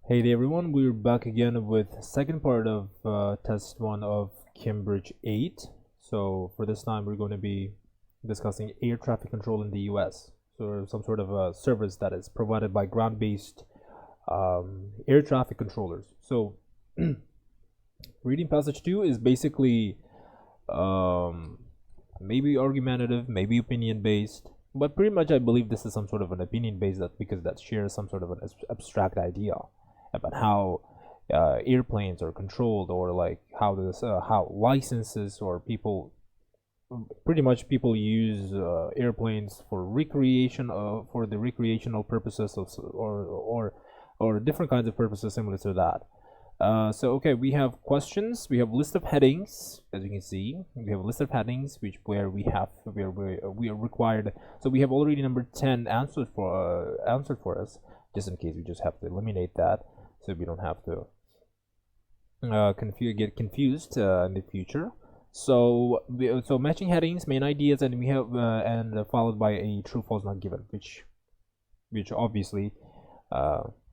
Hey there everyone, we're back again with second part of test 1 of Cambridge 8. So for this time we're going to be discussing air traffic control in the US. So some sort of a service that is provided by ground-based air traffic controllers. So reading passage 2 is basically maybe argumentative, maybe opinion based, but pretty much I believe this is some sort of an opinion based because that shares some sort of an abstract idea about how airplanes are controlled, or like how licenses or pretty much people use airplanes for for the recreational purposes of, or different kinds of purposes similar to that. So okay, we have questions. We have list of headings, as you can see. We have a list of headings where we are required. So we have already number 10 answered for us, just in case we just have to eliminate that, so we don't have to get confused in the future. So matching headings, main ideas, and we have followed by a true false not given, which obviously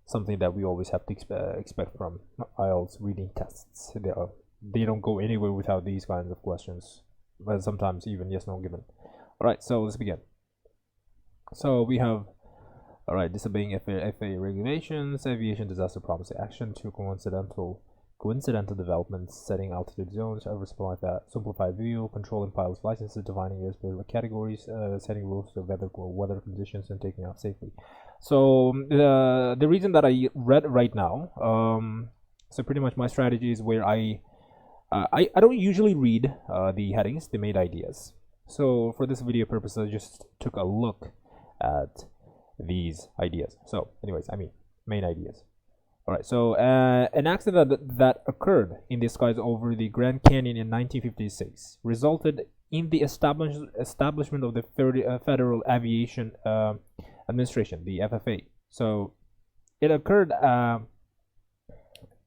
something that we always have to expect from IELTS reading tests. They don't go anywhere without these kinds of questions, but sometimes even yes no given. All right, so let's begin. So we have, all right, disobeying FAA regulations, aviation disaster problems, action to coincidental developments, setting altitude zones, simplified view, controlling pilots' licenses, defining airspace categories, setting rules to weather conditions, and taking off safely. So the reason that I read right now, so pretty much my strategy is where I don't usually read the headings, the main ideas. So for this video purpose, I just took a look at these ideas. So anyways, main ideas. All right, so an accident that occurred in the skies over the Grand Canyon in 1956 resulted in the establishment of the Federal Aviation Administration, the FAA. So it occurred, an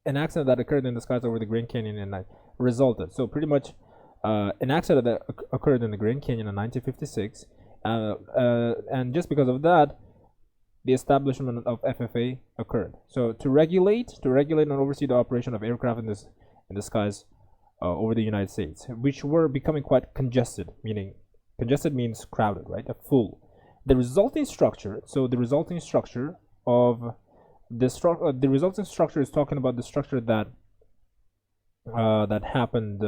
accident that occurred in the skies over the Grand Canyon and resulted. So pretty much an accident that occurred in the Grand Canyon in 1956, and just because of that, the establishment of FAA occurred. So to regulate and oversee the operation of aircraft in the skies over the United States, which were becoming quite congested. Meaning, congested means crowded, right? Full. The resulting structure. So the resulting structure of the resulting structure is talking about the structure that happened.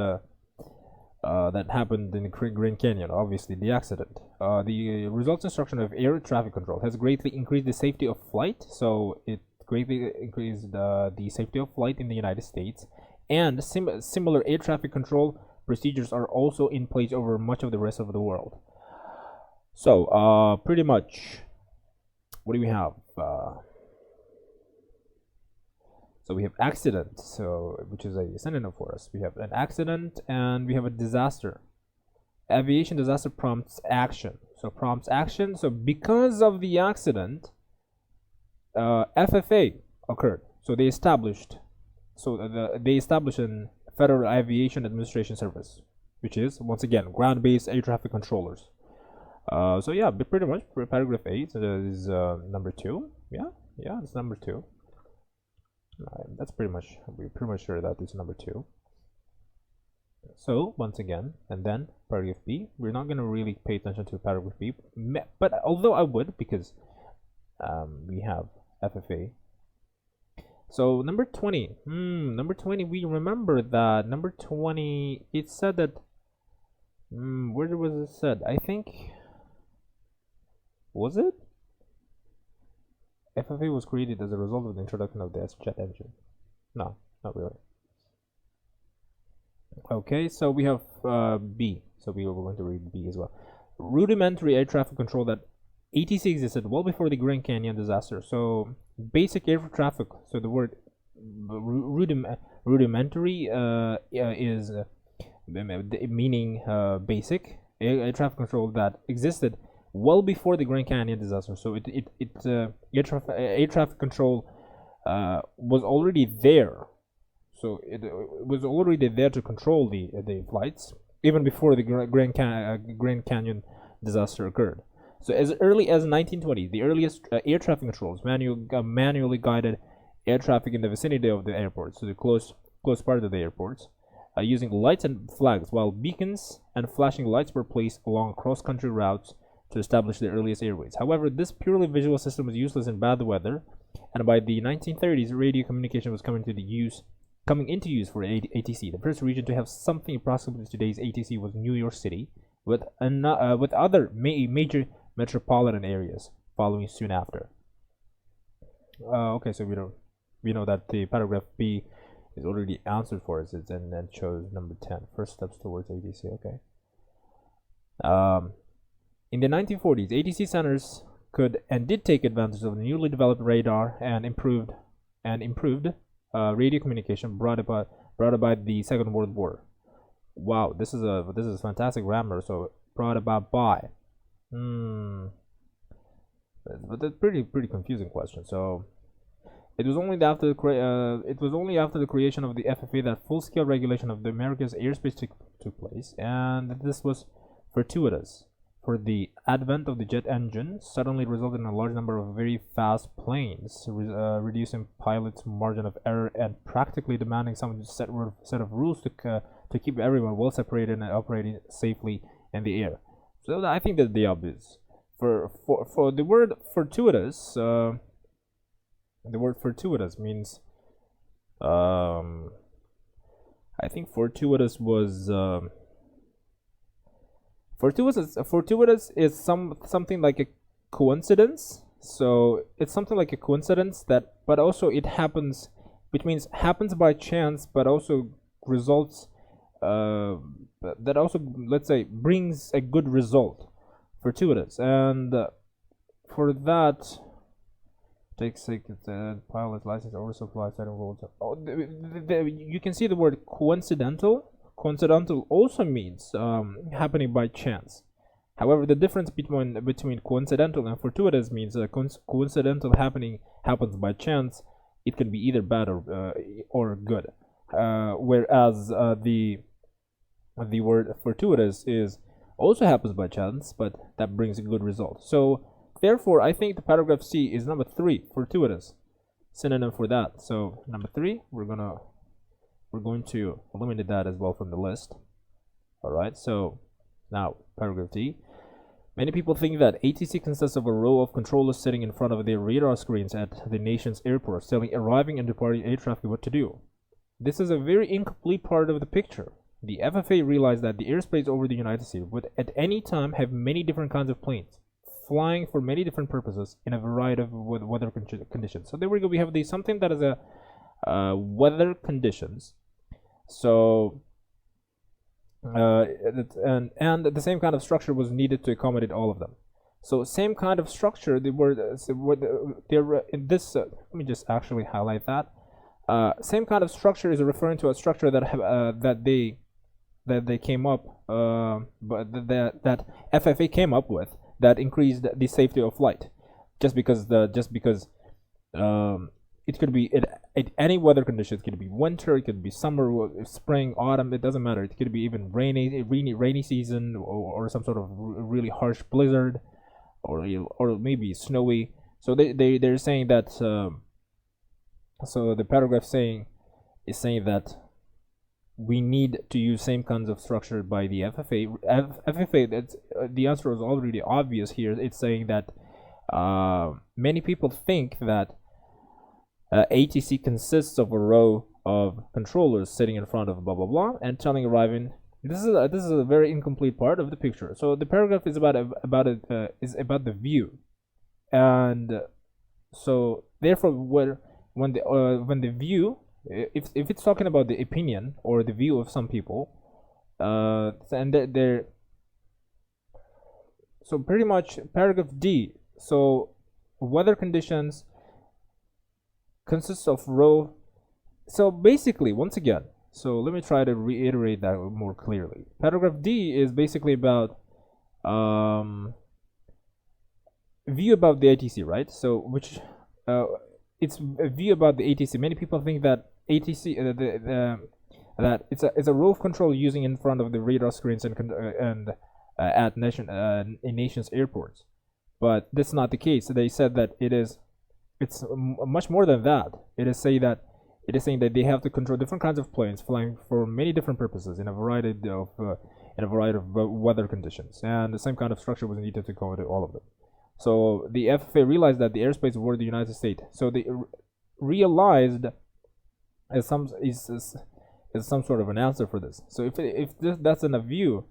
That happened in the Grand Canyon, obviously the accident. The resulting structure of air traffic control has greatly increased the safety of flight. So it greatly increased the safety of flight in the United States, and similar air traffic control procedures are also in place over much of the rest of the world. So pretty much, what do we have? So we have accident, which is a synonym for us. We have an accident and we have a disaster. Aviation disaster prompts action. So prompts action. So because of the accident, FAA occurred. So they established. They established an Federal Aviation Administration Service, which is once again ground-based air traffic controllers. So yeah, pretty much paragraph 8 is number 2. Yeah, it's number 2. That's we're pretty much sure that it's number 2. So once again, and then paragraph B. We're not going to really pay attention to paragraph B, but although I would, because we have FFA. So number 20. Number 20. We remember that number 20. It said that. Where was it said? I think. Was it? FFA was created as a result of the introduction of the S-jet engine. No, not really. Okay, so we have B. So we are going to read B as well. Rudimentary air traffic control that ATC existed well before the Grand Canyon disaster. So basic air traffic. So the word rudimentary is meaning basic air traffic control that existed well before the Grand Canyon disaster. So air traffic control was already there. So it was already there to control the flights even before the Grand Canyon disaster occurred. So as early as 1920, the earliest air traffic controls manually guided air traffic in the vicinity of the airports, so the close part of the airports, using lights and flags, while beacons and flashing lights were placed along cross-country routes to establish the earliest airways. However, this purely visual system was useless in bad weather, and by the 1930s, radio communication was coming into use for ATC. The first region to have something approximately today's ATC was New York City, with other major metropolitan areas following soon after. Okay, so we know that the paragraph B is already answered for us, and then chose number 10. First steps towards ATC. Okay. In the 1940s, ATC centers could and did take advantage of the newly developed radar and improved radio communication brought about by the Second World War. Wow, this is a fantastic grammar. So brought about by, but that's pretty confusing question. So it was only after the creation of the FFA that full-scale regulation of the America's airspace took place, and this was fortuitous. For the advent of the jet engine suddenly resulted in a large number of very fast planes, reducing pilots' margin of error and practically demanding some set of rules to keep everyone well separated and operating safely in the air. So I think that's the obvious. For the word fortuitous, the word fortuitous means, I think fortuitous was. Fortuitous is something like a coincidence. So it's something like a coincidence that, but also it happens, which means happens by chance, but also results. That also, let's say, brings a good result. Fortuitous, and for that, takes pilot license oversupply setting rules. Oh, you can see the word coincidental. Coincidental also means happening by chance. However, the difference between coincidental and fortuitous means coincidental happens by chance. It can be either bad or good. Whereas the word fortuitous is also happens by chance, but that brings a good result. So therefore, I think the paragraph C is number 3, fortuitous, synonym for that. So number 3, we're going to eliminate that as well from the list. Alright, so now paragraph D. Many people think that ATC consists of a row of controllers sitting in front of their radar screens at the nation's airports, telling arriving and departing air traffic what to do. This is a very incomplete part of the picture. The FFA realized that the airspace over the United States would at any time have many different kinds of planes, flying for many different purposes in a variety of weather conditions. So there we go. We have something that is a weather conditions. So and the same kind of structure was needed to accommodate all of them. So same kind of structure. They were in this. Let me just actually highlight that. Same kind of structure is referring to a structure that they came up, but that FFA came up with, that increased the safety of flight, just because it could be any weather conditions. It could be winter, it could be summer, spring, autumn. It doesn't matter. It could be even rainy season, or some sort of really harsh blizzard, or maybe snowy. So they're saying that. So the paragraph is saying that we need to use same kinds of structure by the FFA. FFA. That's the answer is already obvious here. It's saying that many people think that ATC consists of a row of controllers sitting in front of blah blah blah and telling arriving. This is a very incomplete part of the picture. So the paragraph is about the view, and so therefore when the view, if it's talking about the opinion or the view of some people, and they're so pretty much paragraph D. So weather conditions consists of row. So basically, once again, so let me try to reiterate that more clearly. Paragraph D is basically about view about the ATC, right? So which it's a view about the ATC. Many people think that ATC that it's a row of control using in front of the radar screens and at in nation's airports, but that's not the case. They said that it is it's much more than that. It is saying that they have to control different kinds of planes flying for many different purposes in a variety of weather conditions, and the same kind of structure was needed to accommodate all of them. So the FFA realized that the airspace were the United States. So they realized as some sort of an answer for this. So that's in a view.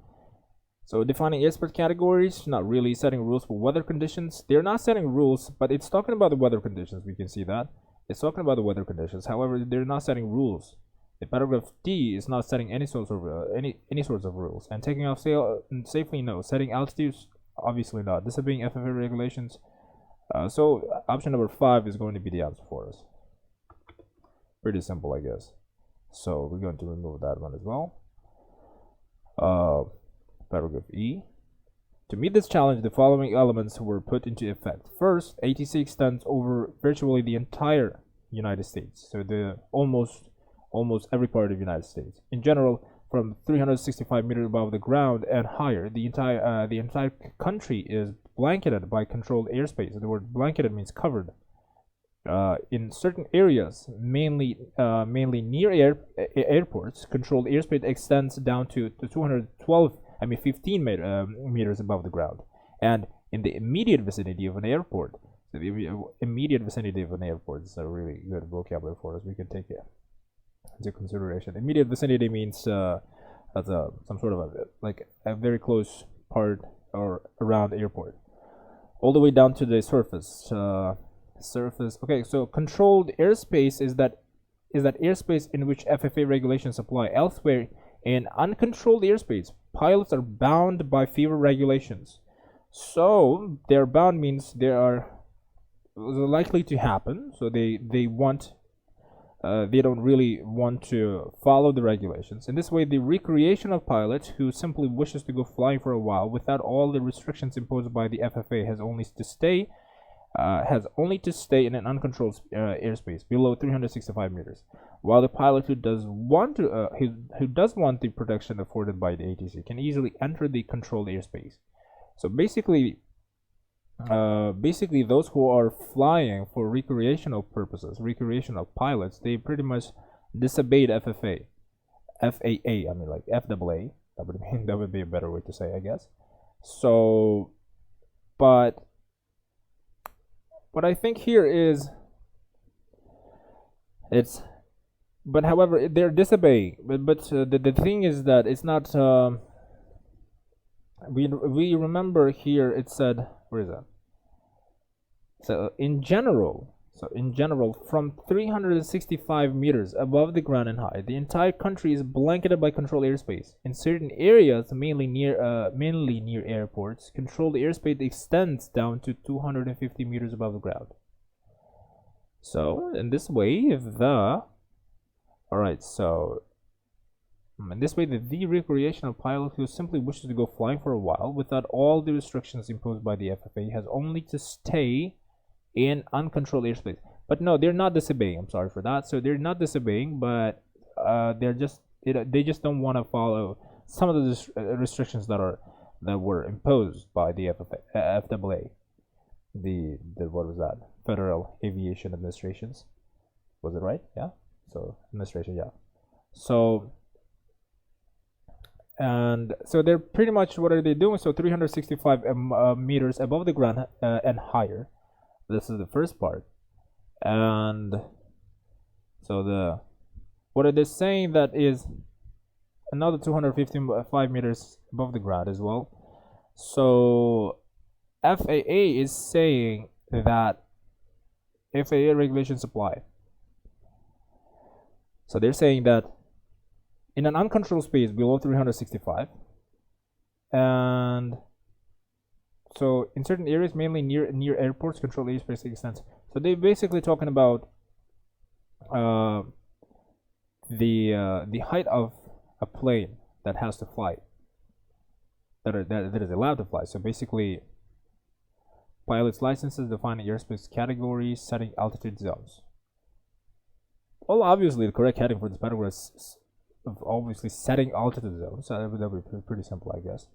So defining airspace categories, not really setting rules for weather conditions. They're not setting rules, but it's talking about the weather conditions. We can see that it's talking about the weather conditions. However, they're not setting rules. The paragraph D is not setting any sorts of any sorts of rules. And taking off safely, no. Setting altitudes, obviously not. Disobeying FFA regulations. So option number 5 is going to be the answer for us. Pretty simple, I guess. So we're going to remove that one as well. Paragraph E. To meet this challenge, the following elements were put into effect. First, ATC extends over virtually the entire United States. So the almost every part of the United States. In general, from 365 meters above the ground and higher, the entire country is blanketed by controlled airspace. The word blanketed means covered. In certain areas, mainly near airports, controlled airspace extends down to 15 meters above the ground. And in the immediate vicinity of an airport, so the immediate vicinity of an airport is a really good vocabulary for us. We can take it into consideration. Immediate vicinity means as some sort of a very close part or around the airport, all the way down to the surface. Okay, so controlled airspace is that airspace in which FFA regulations apply. Elsewhere, in uncontrolled airspace, pilots are bound by fewer regulations. So they're bound means they are likely to happen. So they don't really want to follow the regulations. In this way, the recreational pilot who simply wishes to go flying for a while without all the restrictions imposed by the FFA has only to stay in an uncontrolled airspace below 365 meters, while the pilot who does want the protection afforded by the ATC can easily enter the controlled airspace. So basically those who are flying for recreational purposes, recreational pilots, they pretty much disobeyed FAA. I mean, like FAA. That would be a better way to say, I guess. So, but what I think here is but however they're disobeying. But the thing is that it's not. We remember here it said, where is that? So in general, from 365 meters above the ground and high, the entire country is blanketed by controlled airspace. In certain areas, mainly near airports, controlled airspace extends down to 250 meters above the ground. So in this way, the recreational pilot who simply wishes to go flying for a while without all the restrictions imposed by the FFA has only to stay in uncontrolled airspace. But no, they're not disobeying. I'm sorry for that. So they're not disobeying, but they just don't want to follow some of the restrictions that were imposed by the FAA, the what was that? Federal Aviation Administrations. Was it right? Yeah. So administration, yeah. So. And so they're pretty much, what are they doing? So 365 meters above the ground and higher. This is the first part. And so what are they saying? That is another 255 meters above the ground as well. So FAA is saying that FAA regulations apply. So they're saying that in an uncontrolled space below 365, and so in certain areas, mainly near airports, controlled airspace extends. So they're basically talking about the height of a plane that has to fly, that is allowed to fly. So basically, pilots' licenses defining airspace categories, setting altitude zones. Well, obviously, the correct heading for this paragraph is obviously setting altitude zones. So that would be pretty simple, I guess.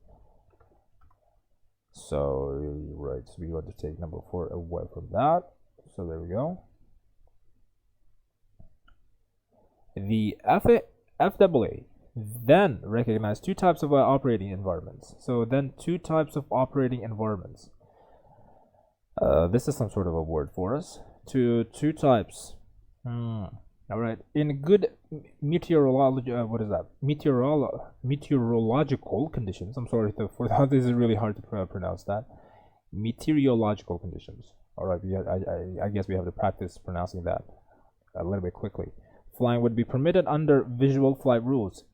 So right, so we want to take number 4 away from that. So there we go. The FAA then recognized two types of operating environments. So then two types of operating environments. This is some sort of a word for us. Two types. All right. In good meteorology, what is that? Meteorological conditions. I'm sorry for that. This is really hard to pronounce that. Meteorological conditions. All right. I guess we have to practice pronouncing that a little bit quickly. Flying would be permitted under visual flight rules,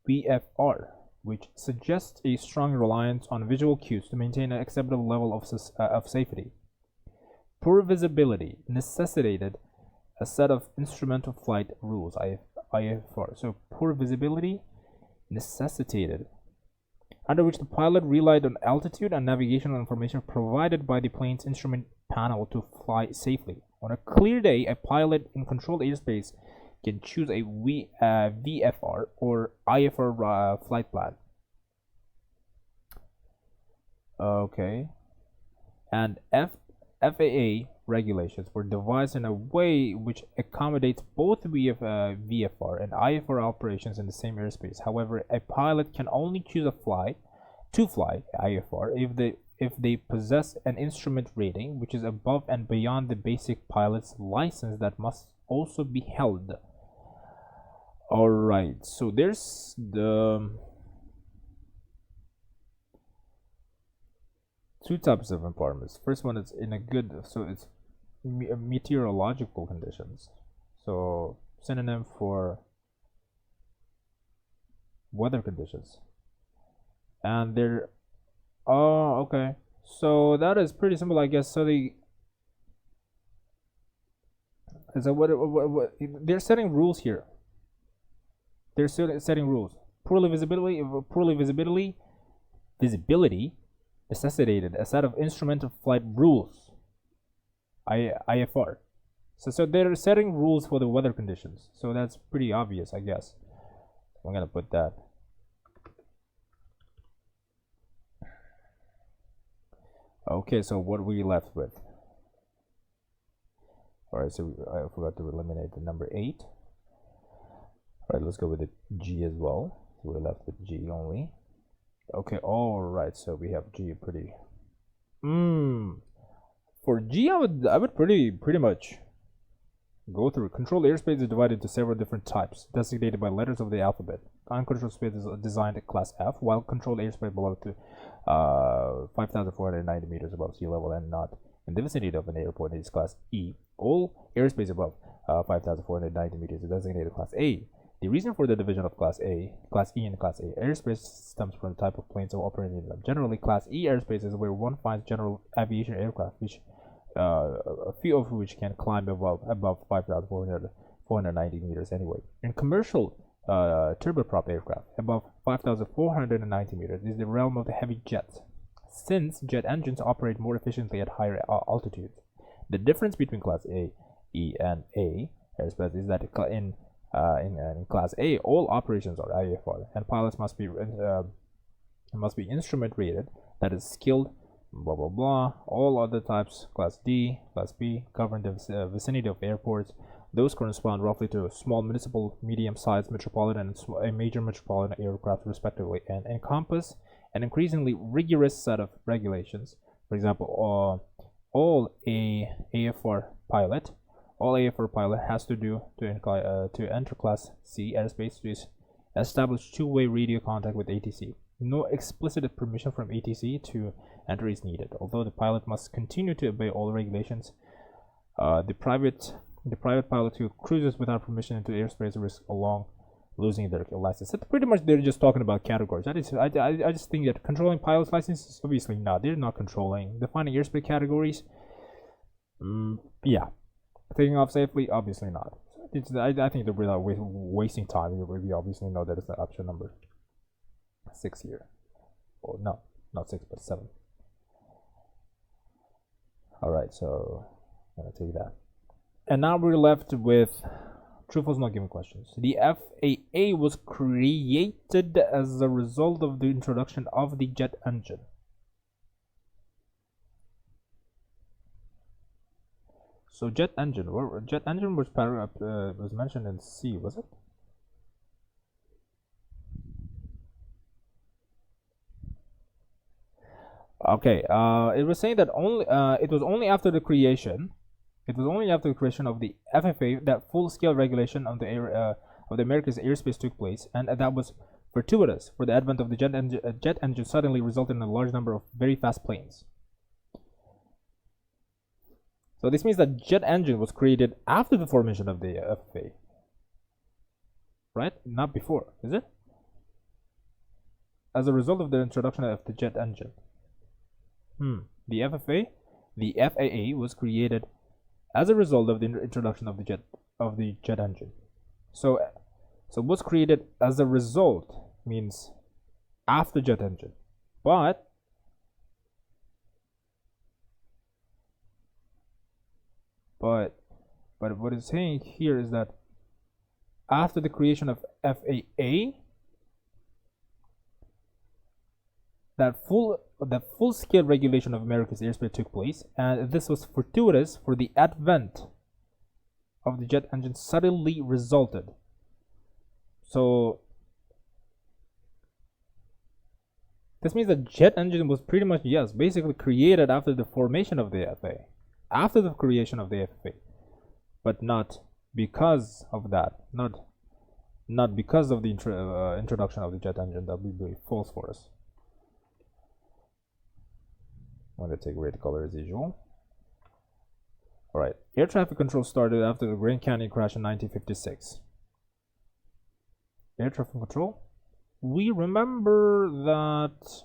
VFR, which suggests a strong reliance on visual cues to maintain an acceptable level of safety. Poor visibility necessitated a set of instrumental flight rules, IFR. So poor visibility necessitated, under which the pilot relied on altitude and navigational information provided by the plane's instrument panel to fly safely. On a clear day, a pilot in controlled airspace can choose a VFR or IFR flight plan. Okay. And FAA regulations were devised in a way which accommodates both VFR and IFR operations in the same airspace. However, a pilot can only choose to fly IFR if they possess an instrument rating which is above and beyond the basic pilot's license that must also be held. All right, so there's the two types of environments. First one is in a good, so it's meteorological conditions. So synonym for weather conditions. And they're, oh, okay. So that is pretty simple, I guess. So what they're setting rules here. They're setting rules. Poorly visibility necessitated a set of instrumental flight rules, IFR. So they're setting rules for the weather conditions. So that's pretty obvious, I guess. I'm gonna put that. Okay, so what we left with? All right, so I forgot to eliminate the number 8. All right, let's go with the G as well. So we're left with G only. Okay, all right, so we have G pretty. For G, I would pretty much go through. Controlled airspace is divided into several different types, designated by letters of the alphabet. Uncontrolled space is designed at class F, while controlled airspace below to 5,490 meters above sea level and not in the vicinity of an airport is class E. All airspace above 5,490 meters is designated class A. The reason for the division of Class E and Class A airspace stems from the type of planes operating in them. Generally, Class E airspace is where one finds general aviation aircraft, which a few of which can climb above 5,490 meters anyway. In commercial turboprop aircraft, above 5,490 meters is the realm of the heavy jets, since jet engines operate more efficiently at higher altitudes. The difference between Class A, E, and A airspace is that in Class A, all operations are IFR, and pilots must be instrument rated, that is skilled, blah blah blah. All other types, Class D, Class B, govern the vicinity of airports. Those correspond roughly to small municipal, medium-sized metropolitan, and a major metropolitan aircraft, respectively, and encompass an increasingly rigorous set of regulations. For example, all AFR pilot has to do to enter Class C airspace to establish two-way radio contact with ATC. No explicit permission from ATC to enter is needed, although the pilot must continue to obey all regulations. The private pilot who cruises without permission into airspace risks along losing their license. So pretty much they're just talking about categories. I just think that controlling pilot's license, obviously not. They're not controlling. Defining airspace categories, yeah. Taking off safely, obviously not. I think they're without wasting time. We obviously know that it's the option number 6 here. Or no, not 6, but 7. Alright, so I'm going to take that. And now we're left with true, false, not given questions. The FAA was created as a result of the introduction of the jet engine. So jet engine, jet engine was mentioned in C, was it? Okay, it was saying that it was only after the creation, of the FFA that full-scale regulation of the America's airspace took place, and that was fortuitous, for the advent of the jet engine suddenly resulted in a large number of very fast planes. So this means that jet engine was created after the formation of the FFA, right? Not before, is it? As a result of the introduction of the jet engine. The FAA was created as a result of the introduction of the jet engine. So what's created as a result means after jet engine, but what it's saying here is that after the creation of FAA, that full-scale regulation of America's airspace took place, and this was fortuitous, for the advent of the jet engine suddenly resulted. So this means that jet engine was pretty much, yes, basically created after the formation of the FAA, after the creation of the FAA, but not because of that, not because of the introduction of the jet engine. That would be false for us. I'm going to take red color as usual. Alright, air traffic control started after the Grand Canyon crash in 1956. Air traffic control? We remember that...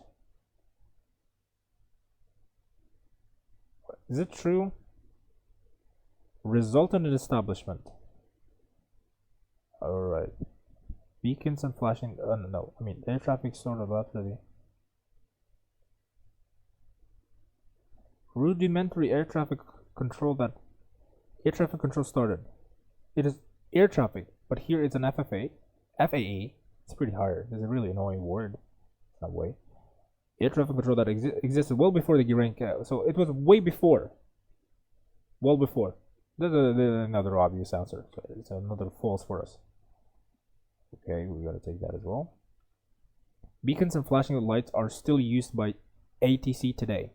Is it true? Resultant in establishment. Alright. Beacons and flashing... no, I mean, air traffic started after the... Rudimentary air traffic control started. It is air traffic, but here it's an FAA. It's pretty hard. It's a really annoying word. That way. Air traffic control that existed well before the Grand Canyon. So it was way before. Well before. There's another obvious answer. So it's another false for us. Okay, we gotta take that as well. Beacons and flashing lights are still used by ATC today.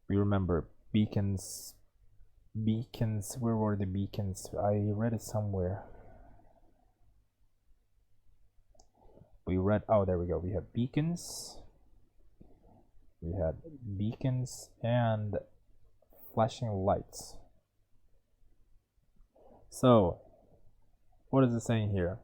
We remember beacons. Where were the beacons? I read it somewhere. Oh, there we go. We have beacons. We had beacons and flashing lights. So, what is it saying here?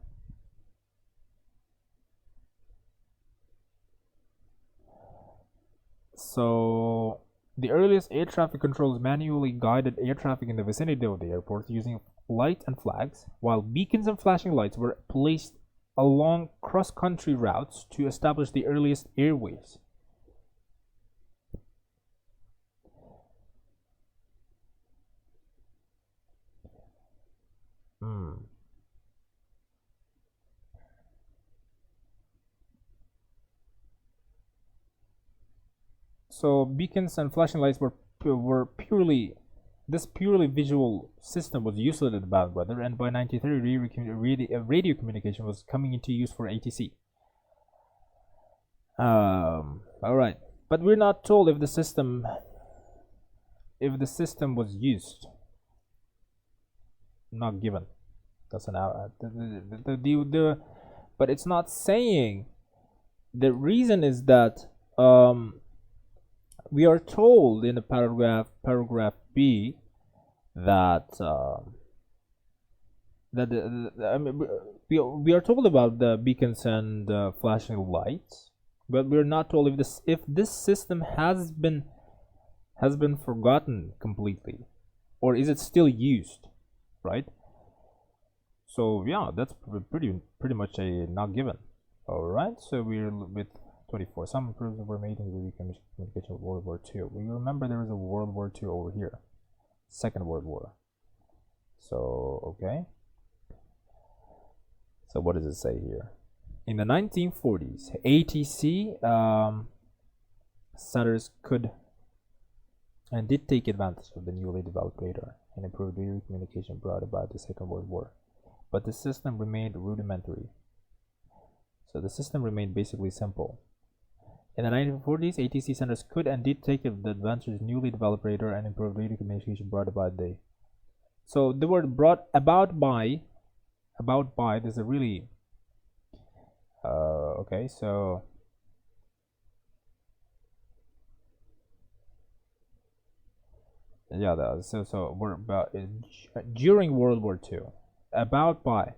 So, the earliest air traffic controls manually guided air traffic in the vicinity of the airport using lights and flags, while beacons and flashing lights were placed along cross-country routes to establish the earliest airways. So beacons and flashing lights were purely visual system was useless in bad weather, and by 1930 radio communication was coming into use for ATC. Alright, but we're not told if the system was used. Not given. That's an but it's not saying. The reason is that we are told in the paragraph B that we are told about the beacons and flashing lights, but we're not told if this system has been forgotten completely, or is it still used, right? So yeah, that's pretty much a not given. All right, so we're with 24. Some improvements were made in the communication of World War II. We remember there was a World War II over here, Second World War. So okay. So what does it say here? In the 1940s, ATC setters could and did take advantage of the newly developed radar and improved radio communication brought about the Second World War. But the system remained rudimentary. So the system remained basically simple. In the 1940s, ATC centers could and did take advantage of newly developed radar and improved radio communication brought about the. So the word brought about by, there's a really, okay, so yeah, so we're about during World War II. About by.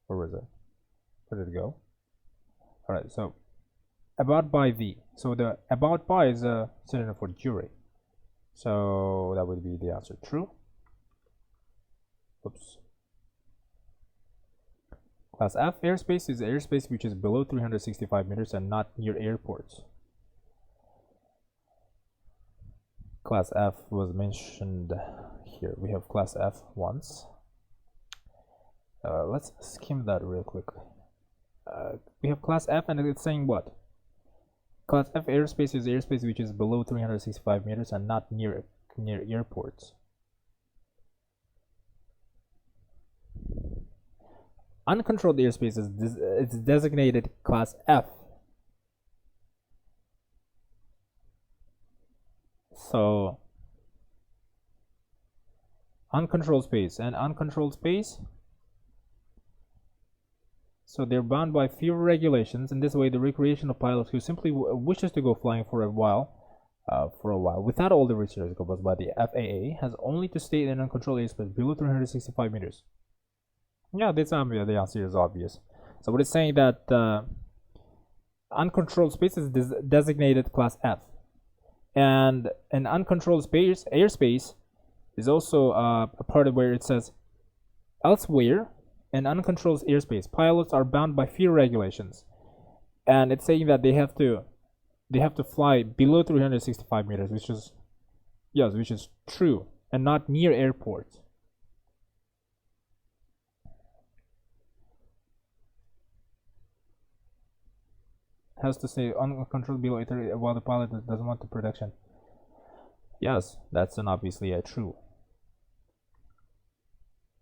Where was it? Where did it go? All right, so about by the. So the about by is a synonym for during. So that would be the answer. True. Oops. Class F airspace is airspace which is below 365 meters and not near airports. Class F was mentioned here. We have class F once. Let's skim that real quickly. We have class F and it's saying what? Class F airspace is airspace which is below 365 meters and not near airports. Uncontrolled airspace is it's designated class F. So uncontrolled space and uncontrolled space. So they're bound by fewer regulations. In this way, the recreational pilot who simply wishes to go flying for a while, without all the restrictions imposed by the FAA, has only to stay in an uncontrolled airspace below 365 meters. Yeah, the answer is obvious. So what it's saying that uncontrolled space is designated class F, and an uncontrolled airspace is also a part of where it says elsewhere. In uncontrolled airspace, pilots are bound by few regulations, and it's saying that they have to fly below 365 meters, which is true, and not near airports. Has to say uncontrolled below 30 while the pilot doesn't want the protection. Yes, that's an obviously a true.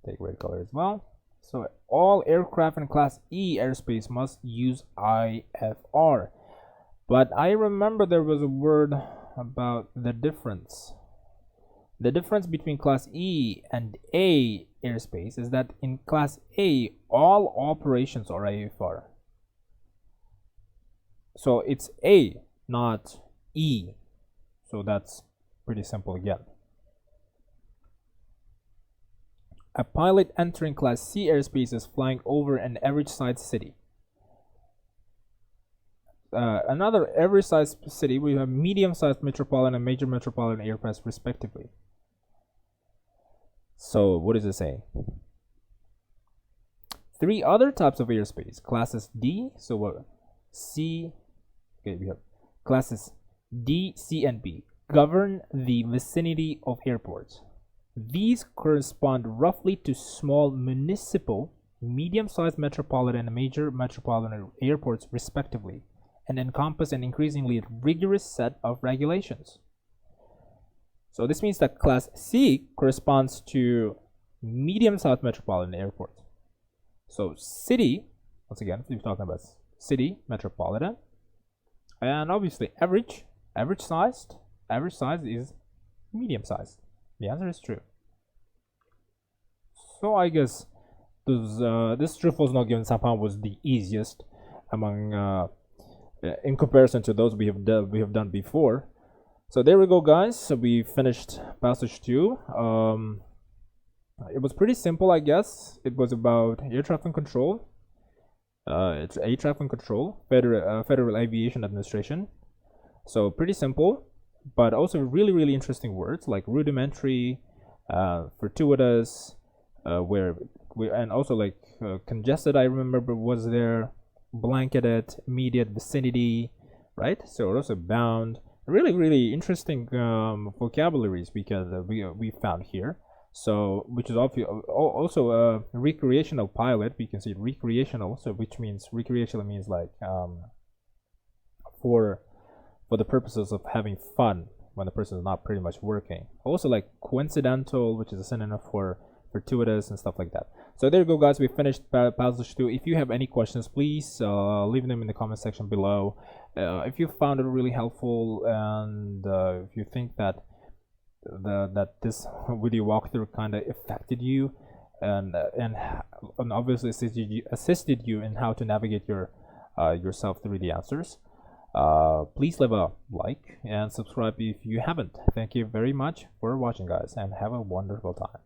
Take red color as well. So all aircraft in class E airspace must use IFR. But I remember there was a word about the difference. The difference between class E and A airspace is that in class A, all operations are IFR. So it's A, not E. So that's pretty simple again. A pilot entering class C airspace is flying over an average-sized city. Another average-sized city, we have medium-sized metropolitan and major metropolitan aircraft respectively. So what does it say? Three other types of airspace, classes D, so what? C, okay, we have classes D, C, and B, govern the vicinity of airports. These correspond roughly to small municipal, medium-sized metropolitan and major metropolitan airports respectively, and encompass an increasingly rigorous set of regulations. So this means that class C corresponds to medium-sized metropolitan airports. So city, once again, we're talking about city, metropolitan, and obviously average size is medium-sized. The answer is true. So I guess this true false not given somehow was the easiest among in comparison to those we have done before. So there we go, guys. So we finished passage 2. It was pretty simple, I guess. It was about air traffic control. It's air traffic control, Federal Aviation Administration. So pretty simple, but also really interesting words like rudimentary, fortuitous, and also like congested. I remember was there, blanketed, immediate vicinity, right? So also bound. Really interesting vocabularies because we found here. So which is also a recreational pilot. We can say recreational, so which means recreational means like for the purposes of having fun, when the person is not pretty much working. Also like coincidental, which is a synonym for fortuitous and stuff like that. So there you go, guys. We finished passage 2. If you have any questions, please leave them in the comment section below. If you found it really helpful, and if you think that this video walkthrough kind of affected you, and obviously assisted you in how to navigate yourself through the answers, please leave a like and subscribe if you haven't. Thank you very much for watching, guys, and have a wonderful time.